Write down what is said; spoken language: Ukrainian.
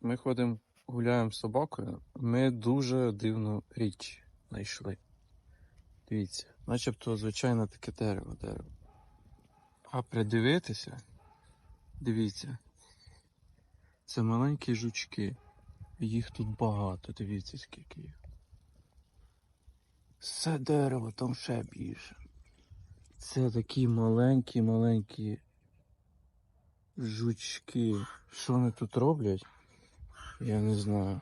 Ми ходимо, гуляємо з собакою. Ми дуже дивну річ знайшли. Дивіться, начебто звичайне таке дерево. А придивитися, дивіться, це маленькі жучки. Їх тут багато, дивіться скільки їх. Все дерево, там ще більше. Це такі маленькі жучки. Що вони тут роблять? Я не знаю.